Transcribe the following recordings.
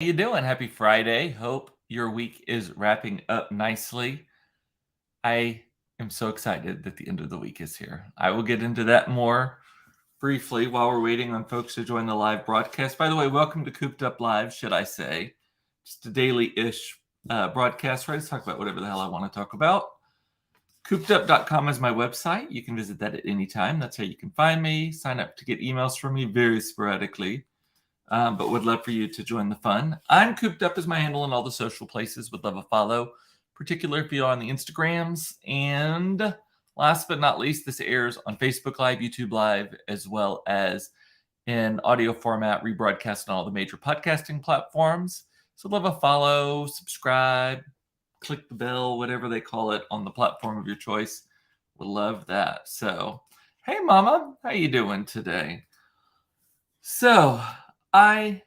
How you doing? Happy Friday. Hope your week is wrapping up nicely. I am so excited that the end of the week is here. I will get into that more briefly while we're waiting on folks to join the live broadcast. By the way, welcome to Cooped Up Live, should I say. Just a daily-ish broadcast where I just talk about whatever the hell I want to talk about. CoopedUp.com is my website. You can visit that at any time. That's how you can find me. Sign up to get emails from me very sporadically. But would love for you to join the fun. I'm Cooped Up as my handle in all the social places. Would love a follow, particularly if you're on the Instagrams. And last but not least, this airs on Facebook Live, YouTube Live, as well as in audio format, rebroadcast on all the major podcasting platforms. So love a follow, subscribe, click the bell, whatever they call it on the platform of your choice. Would love that. So, hey, Mama, how you doing today? So, I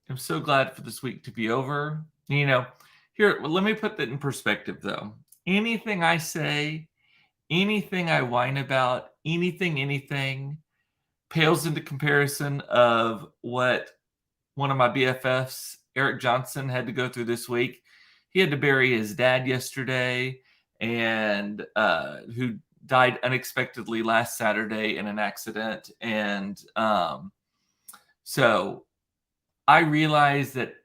am so glad for this week to be over. Here, let me put that in perspective, though. Anything I say, anything I whine about, anything pales into comparison of what one of my BFFs, Eric Johnson, had to go through this week. He had to bury his dad yesterday, and who died unexpectedly last Saturday in an accident. And so I realize that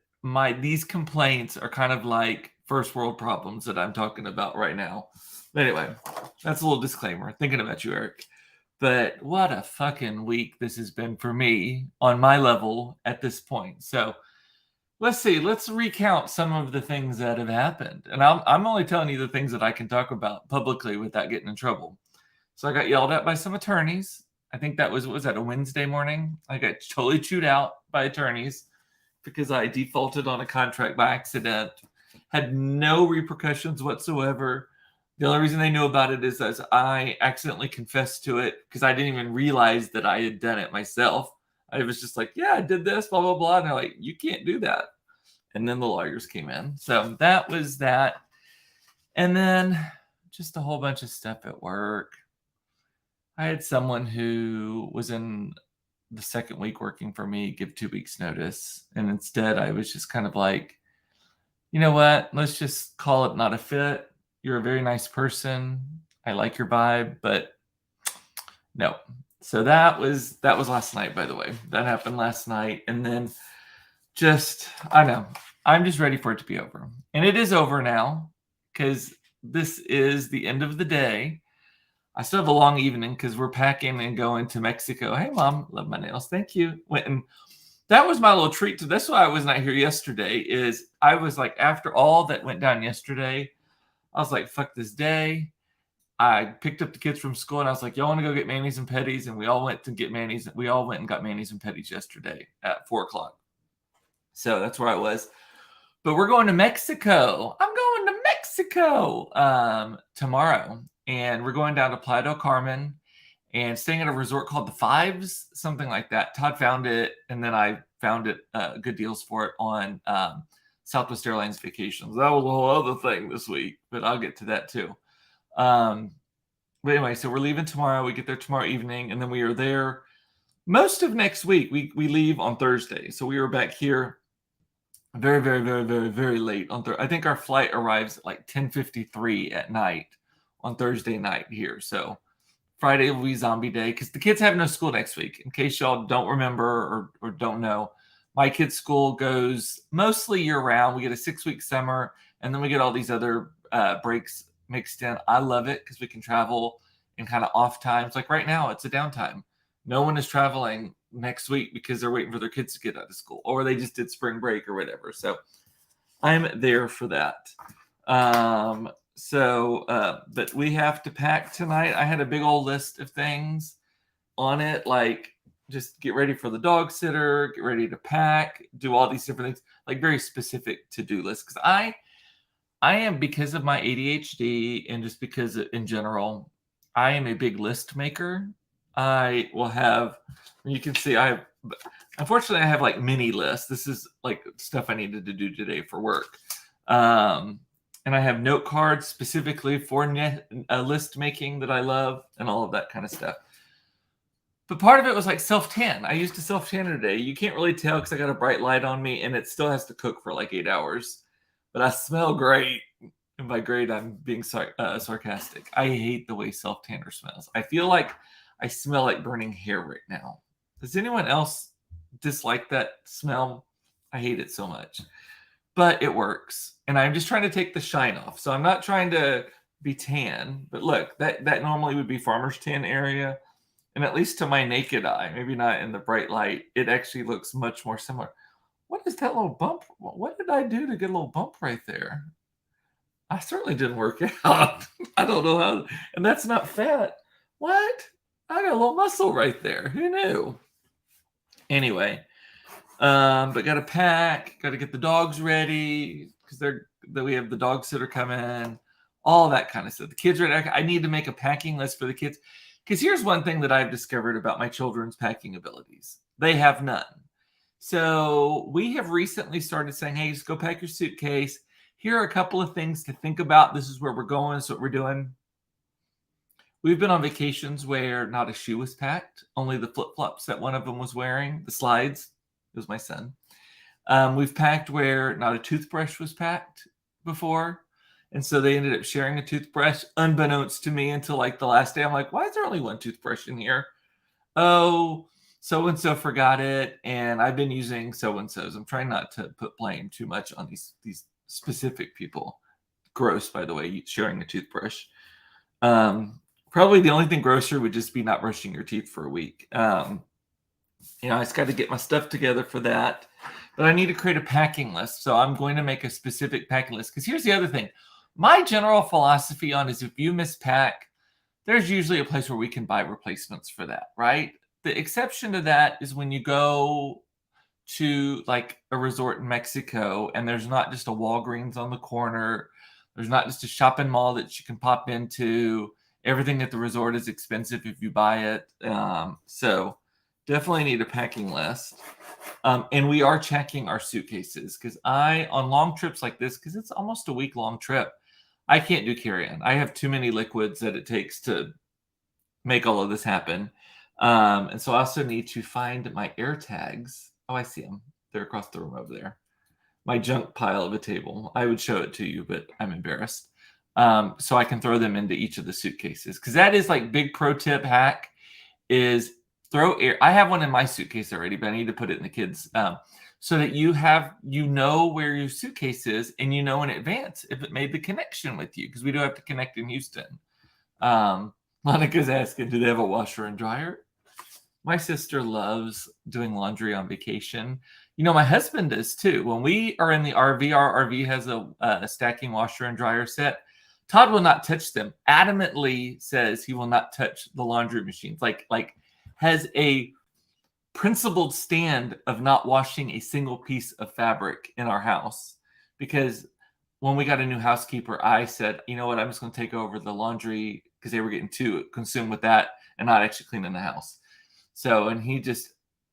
these complaints are kind of like first world problems that I'm talking about right now. But anyway, that's a little disclaimer. Thinking about you, Eric. But what a fucking week this has been for me on my level at this point. So let's see. Let's recount some of the things that have happened. And I'm only telling you the things that I can talk about publicly without getting in trouble. So I got yelled at by some attorneys. I think that was that a Wednesday morning? I got totally chewed out by attorneys because I defaulted on a contract by accident, had no repercussions whatsoever. The only reason they knew about it is as I accidentally confessed to it because I didn't even realize that I had done it myself. I was just like, yeah, I did this, blah, blah, blah. And they're like, you can't do that. And then the lawyers came in. So that was that. And then just a whole bunch of stuff at work. I had someone who was in the second week working for me give 2 weeks notice. And instead I was just kind of like, you know what? Let's just call it not a fit. You're a very nice person. I like your vibe, but no. So that was last night, by the way. That happened last night. And then I know. I'm just ready for it to be over. And it is over now because this is the end of the day. I still have a long evening because we're packing and going to Mexico. Hey, Mom, love my nails. Thank you. That was my little treat. That's why I was not here yesterday. Is I was like, after all that went down yesterday, I was like, fuck this day. I picked up the kids from school and I was like, y'all want to go get manis and petties? And we all went to get manis. We all went and got manis and petties yesterday at 4:00. So that's where I was. But we're going to Mexico. I'm going to Mexico tomorrow. And we're going down to Playa del Carmen and staying at a resort called the Fives, something like that. Todd found it, and then I found it good deals for it on Southwest Airlines Vacations. That was a whole other thing this week, but I'll get to that too. But anyway, so we're leaving tomorrow. We get there tomorrow evening, and then we are there most of next week. We leave on Thursday, so we were back here very, very, very, very, very late on Thursday. I think our flight arrives at like 10:53 at night on Thursday night here. So Friday will be zombie day because the kids have no school next week. In case y'all don't remember or don't know, my kids' school goes mostly year round. We get a 6-week summer, and then we get all these other breaks mixed in. I love it because we can travel in kind of off times. Like right now, it's a downtime. No one is traveling next week because they're waiting for their kids to get out of school, or they just did spring break or whatever. So I'm there for that. But we have to pack tonight. I had a big old list of things on it, like just get ready for the dog sitter, get ready to pack, do all these different things, like very specific to-do lists. Because I am, because of my ADHD and just because in general, I am a big list maker. I will have, you can see unfortunately, I have like mini lists. This is like stuff I needed to do today for work. And I have note cards specifically for list making that I love and all of that kind of stuff. But part of it was like self-tan. I used a self-tan today. You can't really tell because I got a bright light on me, and it still has to cook for like 8 hours. But I smell great. And by great, I'm being sarcastic. I hate the way self-tanner smells. I feel like I smell like burning hair right now. Does anyone else dislike that smell? I hate it so much. But it works. And I'm just trying to take the shine off. So I'm not trying to be tan. But look, that normally would be farmer's tan area. And at least to my naked eye, maybe not in the bright light, it actually looks much more similar. What is that little bump? What did I do to get a little bump right there? I certainly didn't work out. I don't know how. And that's not fat. What? I got a little muscle right there. Who knew? Anyway, but got to pack, got to get the dogs ready because we have the dog sitter coming, all that kind of stuff. The kids are. I need to make a packing list for the kids because here's one thing that I've discovered about my children's packing abilities: they have none. So we have recently started saying, "Hey, just go pack your suitcase. Here are a couple of things to think about. This is where we're going. This is what we're doing." We've been on vacations where not a shoe was packed, only the flip-flops that one of them was wearing, the slides. It was my son. We've packed where not a toothbrush was packed before. And so they ended up sharing a toothbrush, unbeknownst to me until like the last day. I'm like, why is there only one toothbrush in here? Oh, so-and-so forgot it. And I've been using so-and-so's. I'm trying not to put blame too much on these specific people. Gross, by the way, sharing a toothbrush. Probably the only thing grosser would just be not brushing your teeth for a week. I just got to get my stuff together for that. But I need to create a packing list. So I'm going to make a specific packing list. Because here's the other thing. My general philosophy on is if you mispack, there's usually a place where we can buy replacements for that, right? The exception to that is when you go to like a resort in Mexico and there's not just a Walgreens on the corner. There's not just a shopping mall that you can pop into. Everything at the resort is expensive if you buy it. So definitely need a packing list. And we are checking our suitcases because on long trips like this, because it's almost a week-long trip, I can't do carry-on. I have too many liquids that it takes to make all of this happen. And so I also need to find my air tags. Oh, I see them. They're across the room over there. My junk pile of a table. I would show it to you, but I'm embarrassed. So I can throw them into each of the suitcases. Because that is like big pro tip hack is throw air. I have one in my suitcase already, but I need to put it in the kids. So that you know where your suitcase is and you know in advance if it made the connection with you. Because we do have to connect in Houston. Monica's asking, do they have a washer and dryer? My sister loves doing laundry on vacation. My husband does too. When we are in the RV, our RV has a stacking washer and dryer set. Todd will not touch them. Adamantly says he will not touch the laundry machines. Like has a principled stand of not washing a single piece of fabric in our house. Because when we got a new housekeeper, I said, you know what, I'm just going to take over the laundry because they were getting too consumed with that and not actually cleaning the house. So, and he's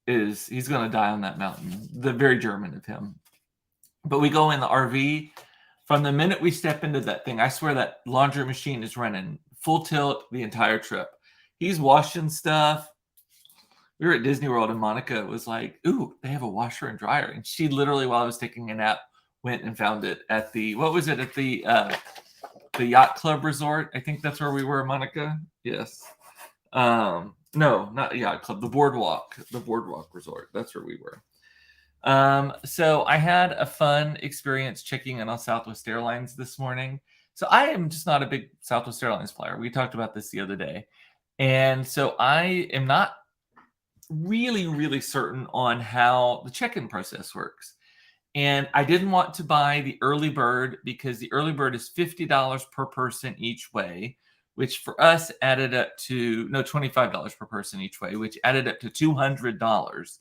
going to die on that mountain. The very German of him. But we go in the RV. From the minute we step into that thing, I swear that laundry machine is running full tilt the entire trip. He's washing stuff. We were at Disney World and Monica was like, ooh, they have a washer and dryer. And she literally, while I was taking a nap, went and found it at the Yacht Club Resort. I think that's where we were, Monica. Yes. No, not Yacht Club, the Boardwalk Resort. That's where we were. So I had a fun experience checking in on Southwest Airlines this morning. So I am just not a big Southwest Airlines flyer. We talked about this the other day. And so I am not really, really certain on how the check-in process works. And I didn't want to buy the early bird because the early bird is $50 per person each way, which for us added up to, $25 per person each way, which added up to $200.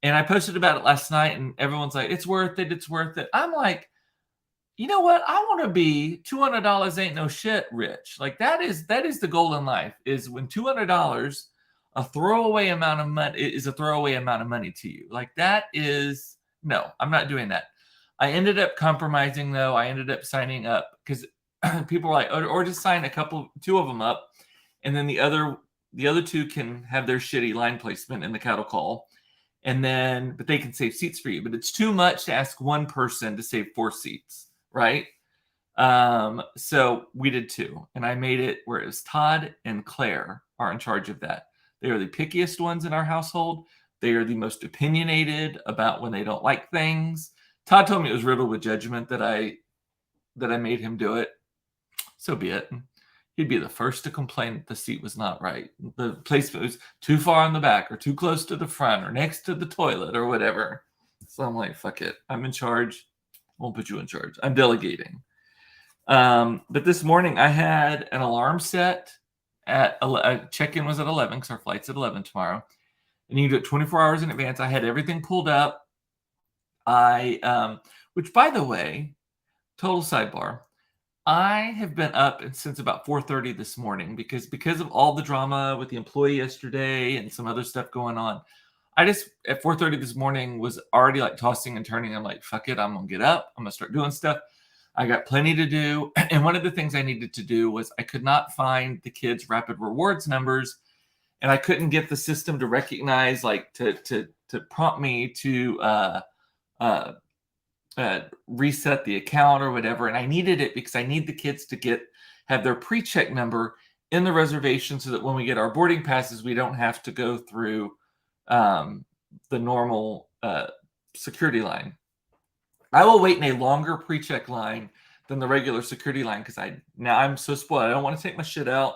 And I posted about it last night and everyone's like, it's worth it. It's worth it. I'm like, you know what? I want to be $200 ain't no shit rich. Like that is the goal in life is when $200 a throwaway amount of money is a throwaway amount of money to you. Like that is, no, I'm not doing that. I ended up compromising though. I ended up signing up because people were like, or just sign two of them up. And then the other the other two can have their shitty line placement in the cattle call, and then but they can save seats for you. But it's too much to ask one person to save 4 seats, right? So we did 2, and I made it where it was Todd and Claire are in charge of that. They are the pickiest ones in our household. They are the most opinionated about when they don't like things. Todd told me it was riddled with judgment that I made him do it. So be it. He'd be the first to complain that the seat was not right. The placement was too far on the back or too close to the front or next to the toilet or whatever. So I'm like, fuck it. I'm in charge. Won't put you in charge. I'm delegating. But this morning I had an alarm set at check-in was at 11 because our flight's at 11 tomorrow. And you can do it 24 hours in advance. I had everything pulled up. Which by the way, total sidebar, I have been up since about 4:30 this morning because of all the drama with the employee yesterday and some other stuff going on. I just at 4:30 this morning was already like tossing and turning. I'm like, fuck it, I'm gonna get up. I'm gonna start doing stuff. I got plenty to do. And one of the things I needed to do was I could not find the kids' rapid rewards numbers, and I couldn't get the system to recognize, like to prompt me to reset the account or whatever. And I needed it because I need the kids to have their pre-check number in the reservation so that when we get our boarding passes, we don't have to go through the normal security line. I will wait in a longer pre-check line than the regular security line because I'm so spoiled. I don't want to take my shit out.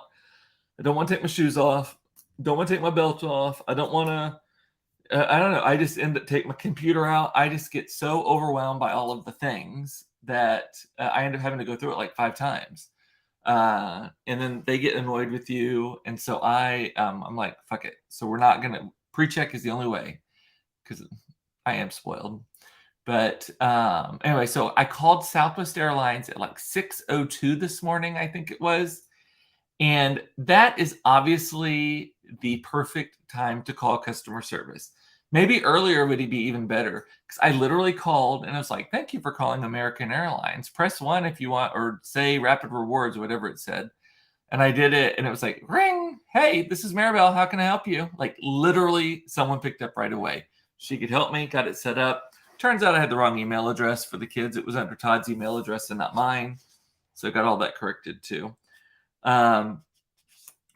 I don't want to take my shoes off. Don't want to take my belt off. I don't want to. I don't know. I just end up taking my computer out. I just get so overwhelmed by all of the things that I end up having to go through it like 5 times. And then they get annoyed with you. And so I'm like, fuck it. So we're not going to pre-check is the only way because I am spoiled. But anyway, so I called Southwest Airlines at like 6:02 this morning, I think it was. And that is obviously the perfect time to call customer service. Maybe earlier would be even better because I literally called and I was like, thank you for calling American Airlines. Press 1 if you want, or say Rapid Rewards or whatever it said. And I did it and it was like, ring. Hey, this is Maribel. How can I help you? Like literally someone picked up right away. She could help me, got it set up. Turns out I had the wrong email address for the kids. It was under Todd's email address and not mine. So I got all that corrected too.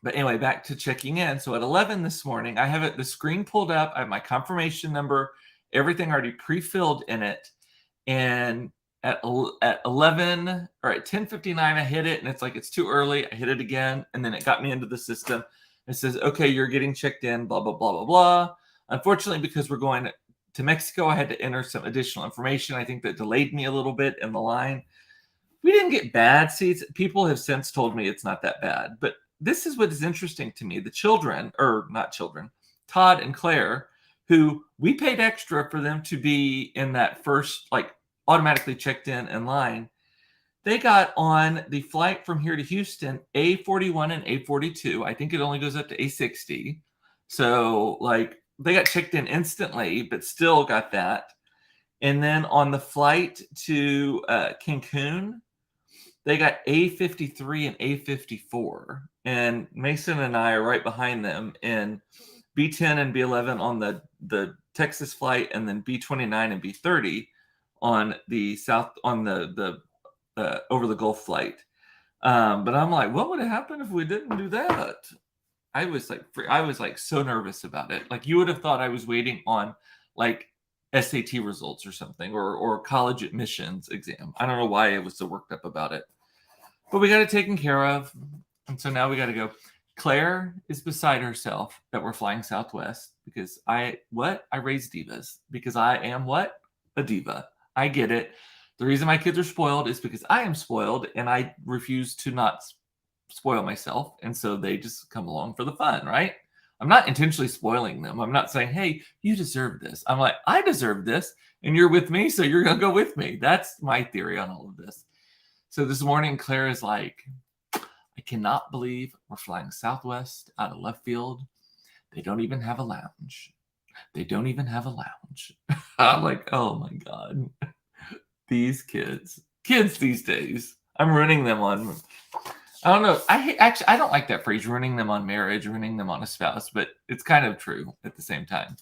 But anyway, back to checking in. So at 11 this morning, I have the screen pulled up. I have my confirmation number, everything already pre-filled in it. And at 11 or at 10:59, I hit it and it's like, it's too early. I hit it again. And then it got me into the system. It says, okay, you're getting checked in, blah, blah, blah, blah, blah. Unfortunately, because we're going to Mexico, I had to enter some additional information. I think that delayed me a little bit in the line. We didn't get bad seats. People have since told me it's not that bad. But this is what is interesting to me. The children, or not children, Todd and Claire, who we paid extra for them to be in that first, like automatically checked in line. They got on the flight from here to Houston, A41 and A42. I think it only goes up to A60. So like they got checked in instantly, but still got that. And then on the flight to Cancun, they got A53 and A54. And Mason and I are right behind them in B10 and B11 on the Texas flight, and then B29 and B30 on the south on the over the Gulf flight. But I'm like, what would have happened if we didn't do that? I was like so nervous about it. Like you would have thought I was waiting on like SAT results or something, or college admissions exam. I don't know why I was so worked up about it. But we got it taken care of. And so now we got to go. Claire is beside herself that we're flying Southwest because I raise divas because I am what? A diva. I get it. The reason my kids are spoiled is because I am spoiled and I refuse to not spoil myself. And so they just come along for the fun, right? I'm not intentionally spoiling them. I'm not saying, hey, you deserve this. I'm like, I deserve this and you're with me, so you're going to go with me. That's my theory on all of this. So this morning, Claire is like, I cannot believe we're flying Southwest out of left field. They don't even have a lounge. They don't even have a lounge. I'm like, oh my God. These kids these days. I'm running them on. I don't know. Actually, I don't like that phrase, ruining them on marriage, ruining them on a spouse, but it's kind of true at the same time.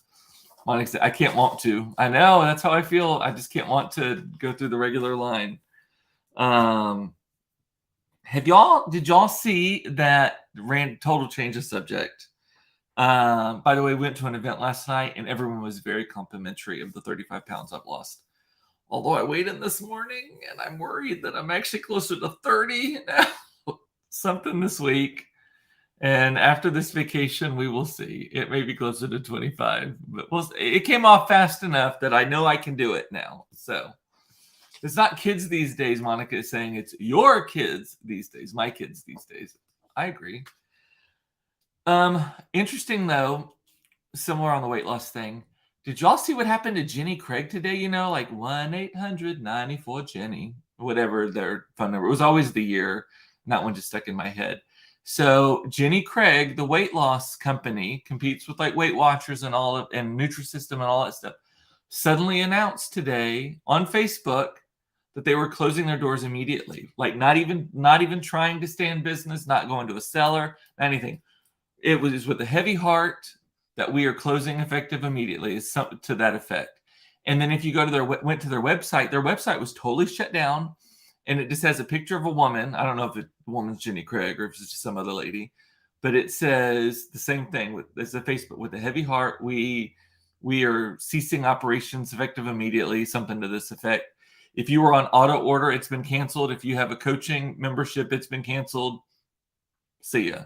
Monica said, I can't want to. I know, that's how I feel. I just can't want to go through the regular line. Um, did y'all see that total change of subject? By the way, we went to an event last night and everyone was very complimentary of the 35 pounds I've lost. Although I weighed in this morning and I'm worried that I'm actually closer to 30 now, something this week. And after this vacation, we will see. It may be closer to 25, but it came off fast enough that I know I can do it now. So it's not kids these days. Monica is saying it's your kids these days, my kids these days. I agree. Interesting though, similar on the weight loss thing. Did y'all see what happened to Jenny Craig today? You know, like 1-800-94-Jenny, whatever their phone number. It was always the year, and that one just stuck in my head. So Jenny Craig, the weight loss company, competes with like Weight Watchers and and Nutrisystem and all that stuff, suddenly announced today on Facebook that they were closing their doors immediately. Like not even trying to stay in business, not going to a cellar, anything. It was with a heavy heart that we are closing effective immediately, to that effect. And then if you go to went to their website was totally shut down, and it just has a picture of a woman. I don't know if the woman's Jenny Craig or if it's just some other lady, but it says the same thing. It's a Facebook with a heavy heart. We are ceasing operations effective immediately, something to this effect. If you were on auto order, it's been canceled. If you have a coaching membership, it's been canceled. See ya.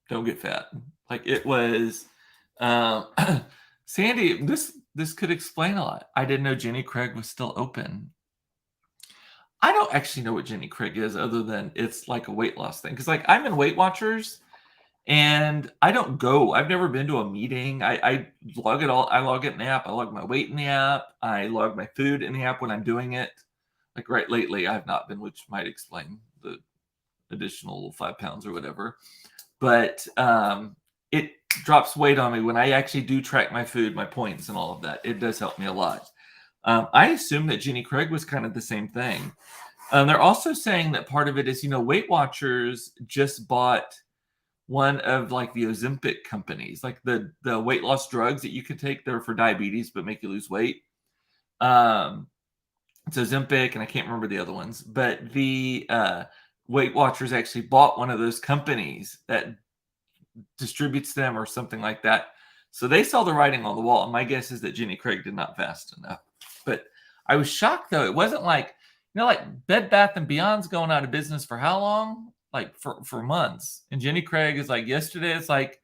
Don't get fat. Like it was, Sandy. This could explain a lot. I didn't know Jenny Craig was still open. I don't actually know what Jenny Craig is, other than it's like a weight loss thing. Because like I'm in Weight Watchers, and I don't go. I've never been to a meeting. I log it all. I log it in the app. I log my weight in the app. I log my food in the app when I'm doing it. Like right lately, I've not been, which might explain the additional 5 pounds or whatever. But it drops weight on me when I actually do track my food, my points, and all of that. It does help me a lot. I assume that Jenny Craig was kind of the same thing. They're also saying that part of it is, Weight Watchers just bought one of like the Ozempic companies, like the weight loss drugs that you could take. They're for diabetes, but make you lose weight. It's Ozempic, and I can't remember the other ones, but the Weight Watchers actually bought one of those companies that distributes them or something like that. So they saw the writing on the wall. And my guess is that Jenny Craig did not fast enough. But I was shocked though. It wasn't like, like Bed Bath and Beyond's going out of business for how long? Like for months. And Jenny Craig is like, yesterday it's like,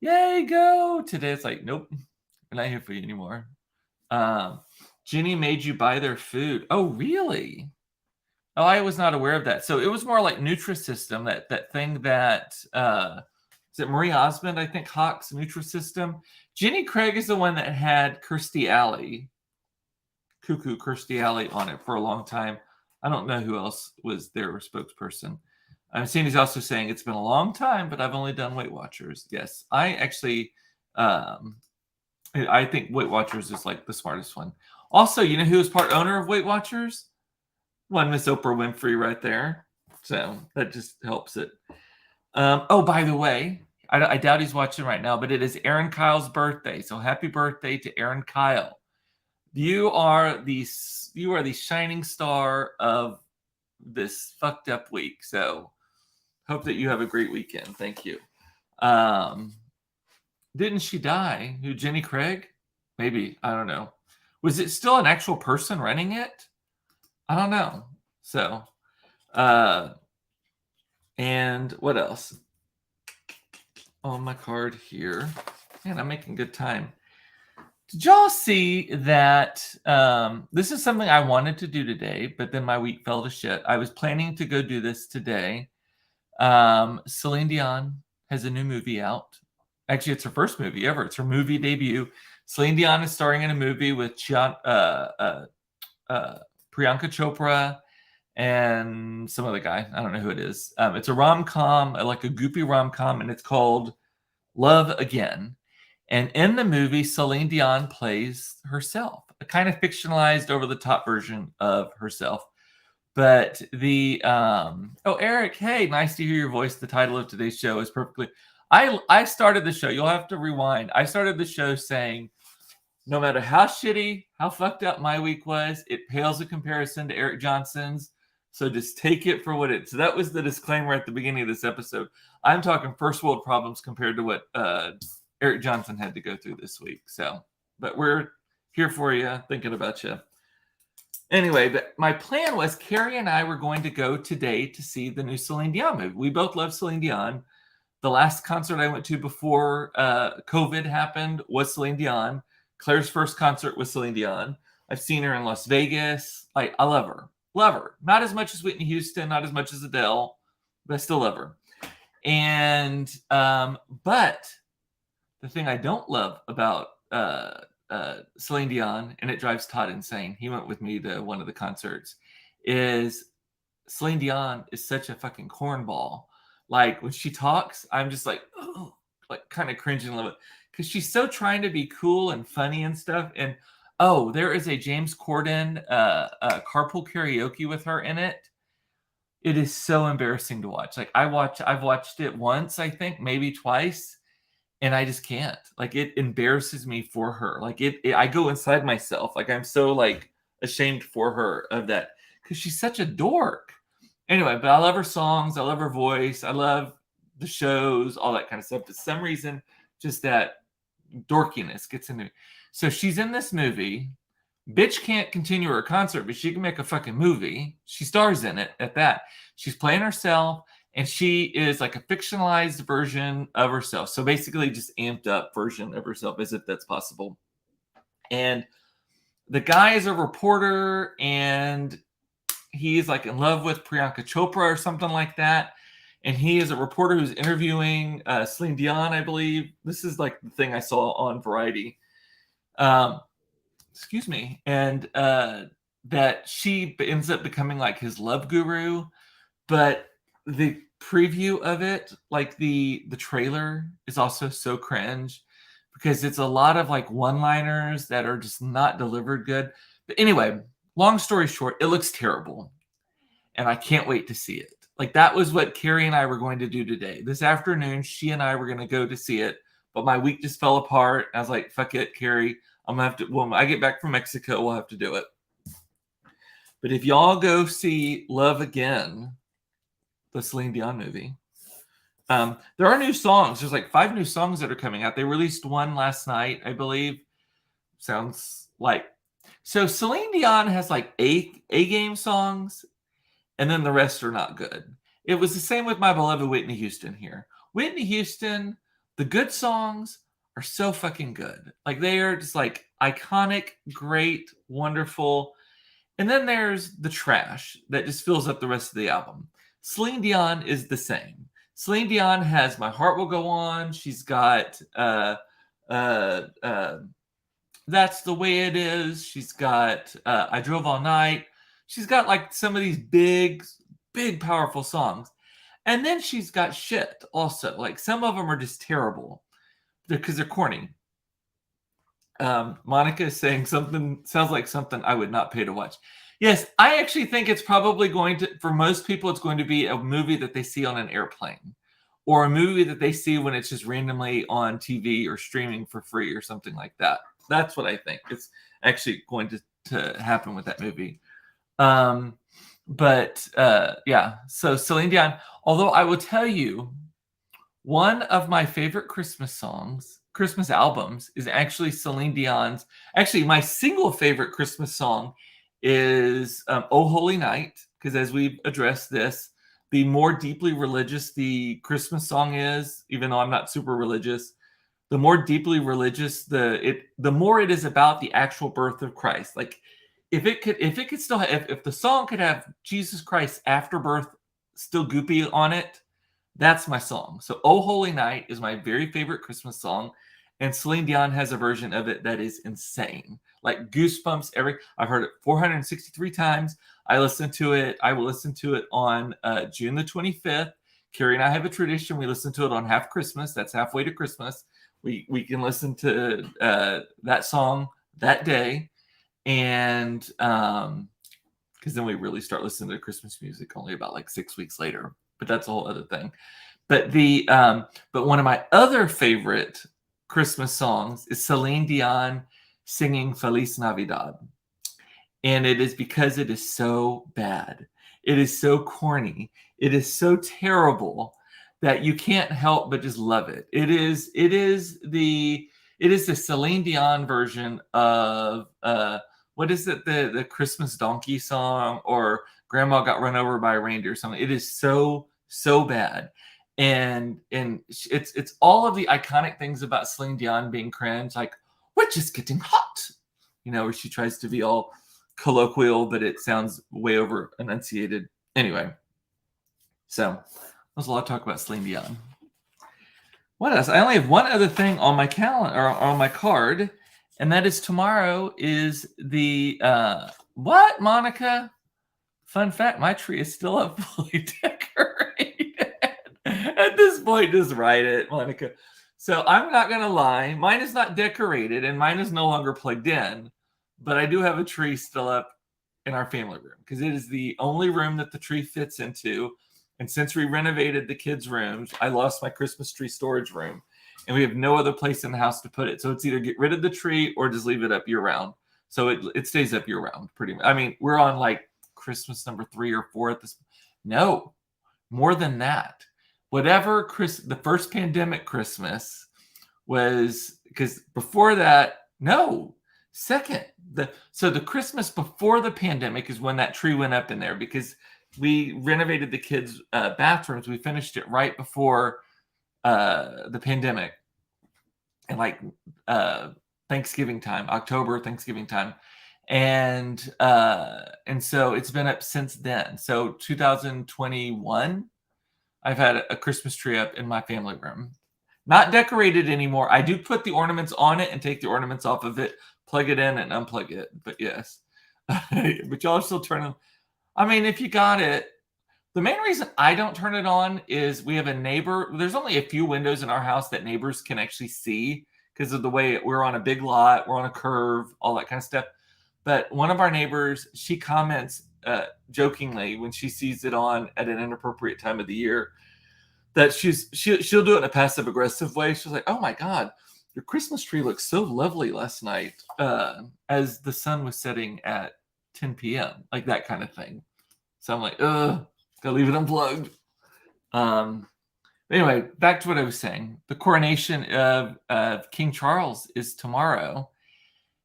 yay, go. Today it's like, nope, we're not here for you anymore. Jenny made you buy their food. Oh, really? Oh, I was not aware of that. So it was more like Nutrisystem, that thing that is it Marie Osmond, I think, Hawk's Nutrisystem. Jenny Craig is the one that had Kirstie Alley, Cuckoo Kirstie Alley on it for a long time. I don't know who else was their spokesperson. Sandy's also saying it's been a long time, but I've only done Weight Watchers. Yes, I actually, I think Weight Watchers is like the smartest one. Also, you know who is part owner of Weight Watchers? One Miss Oprah Winfrey right there. So that just helps it. Oh, by the way, I doubt he's watching right now, but it is Aaron Kyle's birthday. So happy birthday to Aaron Kyle. You are the shining star of this fucked up week. So hope that you have a great weekend. Thank you. Didn't she die? Who, Jenny Craig? Maybe. I don't know. Was it still an actual person running it? I don't know. So, and what else? On my card here. Man, I'm making good time. Did y'all see that? This is something I wanted to do today, but then my week fell to shit. I was planning to go do this today. Celine Dion has a new movie out. Actually, it's her first movie ever. It's her movie debut. Celine Dion is starring in a movie with Priyanka Chopra and some other guy. I don't know who it is. It's a rom-com, like a goopy rom-com, and it's called Love Again. And in the movie, Celine Dion plays herself, a kind of fictionalized, over-the-top version of herself. But the oh, Eric, hey, nice to hear your voice. The title of today's show is perfectly. I started the show. You'll have to rewind. I started the show saying, no matter how shitty, how fucked up my week was, it pales in comparison to Eric Johnson's. So just take it for what it is. So that was the disclaimer at the beginning of this episode. I'm talking first world problems compared to what Eric Johnson had to go through this week. So, but we're here for you, thinking about you. Anyway, but my plan was Carrie and I were going to go today to see the new Celine Dion movie. We both love Celine Dion. The last concert I went to before COVID happened was Celine Dion. Claire's first concert was Celine Dion. I've seen her in Las Vegas. Like, I love her. Love her. Not as much as Whitney Houston, not as much as Adele, but I still love her. And but the thing I don't love about Celine Dion, and it drives Todd insane. He went with me to one of the concerts. Is Celine Dion is such a fucking cornball. Like when she talks, I'm just like, oh, like kind of cringing a little bit because she's so trying to be cool and funny and stuff. And oh, there is a James Corden carpool karaoke with her in it. It is so embarrassing to watch. Like I've watched it once, I think, maybe twice, and I just can't. Like it embarrasses me for her. Like I go inside myself. Like I'm so like ashamed for her of that because she's such a dork. Anyway, but I love her songs. I love her voice. I love the shows, all that kind of stuff. For some reason, just that dorkiness gets into me. So she's in this movie. Bitch can't continue her concert, but she can make a fucking movie. She stars in it at that. She's playing herself, and she is like a fictionalized version of herself. So basically, just amped up version of herself, as if that's possible. And the guy is a reporter, and he's like in love with Priyanka Chopra or something like that. And he is a reporter who's interviewing Celine Dion, I believe. This is like the thing I saw on Variety. Excuse me. And that she ends up becoming like his love guru. But the preview of it, like the trailer, is also so cringe because it's a lot of like one-liners that are just not delivered good. But anyway, long story short, it looks terrible. And I can't wait to see it. Like that was what Carrie and I were going to do today. This afternoon, she and I were going to go to see it, but my week just fell apart. I was like, fuck it, Carrie. I'm gonna have to, when I get back from Mexico, we'll have to do it. But if y'all go see Love Again, the Celine Dion movie, there are new songs. There's like 5 new songs that are coming out. They released one last night, I believe. Sounds like, so Celine Dion has like A game songs, and then the rest are not good. It was the same with my beloved Whitney Houston here. Whitney Houston, the good songs are so fucking good. Like they are just like iconic, great, wonderful. And then there's the trash that just fills up the rest of the album. Celine Dion is the same. Celine Dion has My Heart Will Go On. She's got That's the Way It Is. She's got I Drove All Night. She's got like some of these big, powerful songs. And then she's got shit also. Like some of them are just terrible because they're corny. Monica is saying something sounds like something I would not pay to watch. Yes, I actually think it's probably going to, for most people, it's going to be a movie that they see on an airplane or a movie that they see when it's just randomly on TV or streaming for free or something like that. That's what I think. It's actually going to happen with that movie. But yeah, so Celine Dion, although I will tell you, one of my favorite Christmas albums is actually Celine Dion's. Actually, my single favorite Christmas song is Oh Holy Night, because as we've addressed this, the more deeply religious the Christmas song is, even though I'm not super religious, the more deeply religious the more it is about the actual birth of Christ. Like if the song could have Jesus Christ after birth still goopy on it, that's my song. So Oh Holy Night is my very favorite Christmas song. And Celine Dion has a version of it that is insane. Like goosebumps I've heard it 463 times. I will listen to it on June the 25th. Carrie and I have a tradition. We listen to it on half Christmas. That's halfway to Christmas. We can listen to that song that day. And because then we really start listening to Christmas music only about like 6 weeks later. But that's a whole other thing. But but one of my other favorite Christmas songs is Celine Dion singing Feliz Navidad. And it is because it is so bad. It is so corny. It is so terrible that you can't help but just love it. It is the Celine Dion version of what is it, the Christmas donkey song, or Grandma Got Run Over by a Reindeer or something. It is so bad. And it's all of the iconic things about Celine Dion being cringe, like we're just getting hot, where she tries to be all colloquial, but it sounds way over enunciated. Anyway, so there's a lot of talk about Celine Dion. What else? I only have one other thing on my calendar, or on my card, and that is tomorrow is the what, Monica? Fun fact: my tree is still up, fully decorated. At this point, just write it, Monica. So I'm not gonna lie, mine is not decorated, and mine is no longer plugged in. But I do have a tree still up in our family room because it is the only room that the tree fits into. And since we renovated the kids' rooms, I lost my Christmas tree storage room, and we have no other place in the house to put it. So it's either get rid of the tree or just leave it up year round. So it stays up year round pretty much. I mean, we're on like Christmas number 3 or 4 at this. No, more than that. Whatever the first pandemic Christmas was, because before that, no. Second, the Christmas before the pandemic is when that tree went up in there, because we renovated the kids' bathrooms. We finished it right before the pandemic, and like Thanksgiving time, October Thanksgiving time, and so it's been up since then. So 2021, I've had a Christmas tree up in my family room. Not decorated anymore. I do put the ornaments on it and take the ornaments off of it, plug it in and unplug it. But yes, but y'all are still turning. I mean, if you got it, the main reason I don't turn it on is we have a neighbor. There's only a few windows in our house that neighbors can actually see because of the way we're on a big lot, we're on a curve, all that kind of stuff. But one of our neighbors, she comments jokingly when she sees it on at an inappropriate time of the year, that she'll do it in a passive aggressive way. She's like, "Oh my God, your Christmas tree looks so lovely last night," as the sun was setting at 10 p.m., like that kind of thing. So I'm like, gotta leave it unplugged. Anyway, back to what I was saying. The coronation of King Charles is tomorrow.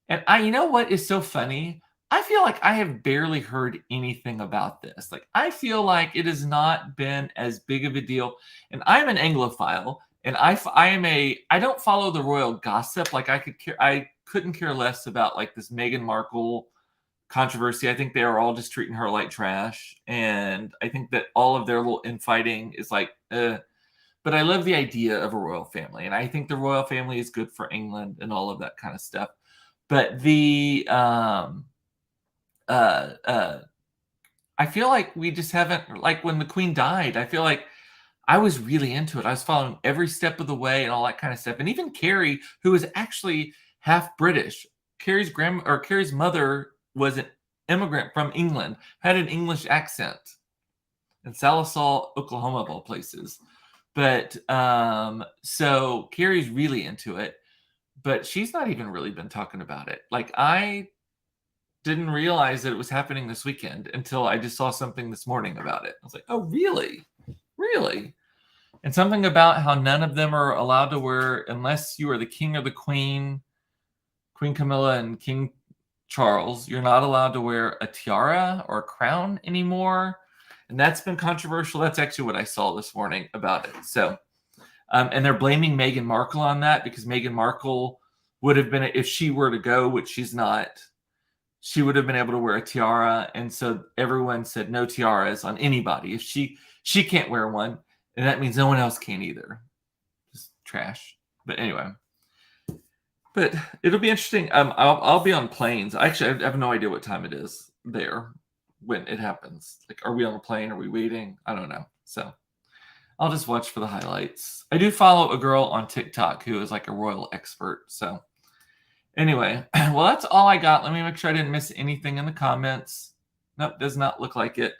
And you know what is so funny? I feel like I have barely heard anything about this. Like, I feel like it has not been as big of a deal. And I'm an Anglophile, and I don't follow the royal gossip. Like, I couldn't care less about like this Meghan Markle controversy. I think they are all just treating her like trash, and I think that all of their little infighting is like, But I love the idea of a royal family, and I think the royal family is good for England and all of that kind of stuff. But I feel like we just haven't, like when the Queen died, I feel like I was really into it. I was following every step of the way and all that kind of stuff. And even Carrie, who is actually half British, Carrie's mother was an immigrant from England, had an English accent in Salisal, Oklahoma, of all places. But so Carrie's really into it, but she's not even really been talking about it. Like, I didn't realize that it was happening this weekend until I just saw something this morning about it. I was like, oh, really? Really? And something about how none of them are allowed to wear, unless you are the king or the queen, Queen Camilla and King Charles, you're not allowed to wear a tiara or a crown anymore. And that's been controversial. That's actually what I saw this morning about it. So, and they're blaming Meghan Markle on that, because Meghan Markle would have been, if she were to go, which she's not, she would have been able to wear a tiara. And so everyone said no tiaras on anybody. If she can't wear one, and that means no one else can either. Just trash. But anyway. But it'll be interesting. I'll be on planes. Actually, I have no idea what time it is there when it happens. Like, are we on a plane? Are we waiting? I don't know. So I'll just watch for the highlights. I do follow a girl on TikTok who is like a royal expert. So anyway, well, that's all I got. Let me make sure I didn't miss anything in the comments. Nope, does not look like it.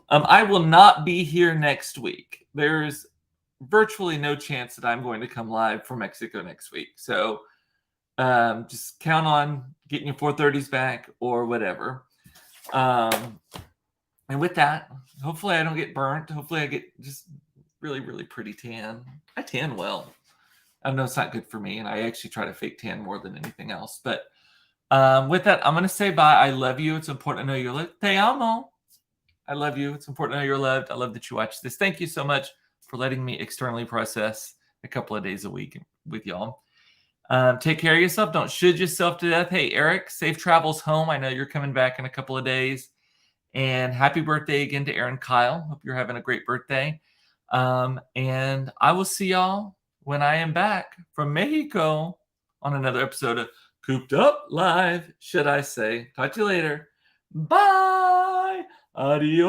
I will not be here next week. There's virtually no chance that I'm going to come live from Mexico next week. So just count on getting your 430s back or whatever. And with that, hopefully I don't get burnt. Hopefully I get just really, really pretty tan. I tan well. I know it's not good for me, and I actually try to fake tan more than anything else. But with that, I'm going to say bye. I love you. It's important to know you're loved. Te amo. I love you. It's important to know you're loved. I love that you watch this. Thank you so much for letting me externally process a couple of days a week with y'all. Take care of yourself. Don't shoot yourself to death. Hey, Eric, safe travels home. I know you're coming back in a couple of days. And happy birthday again to Aaron Kyle. Hope you're having a great birthday. And I will see y'all when I am back from Mexico on another episode of Cooped Up Live, should I say. Talk to you later. Bye. Adios.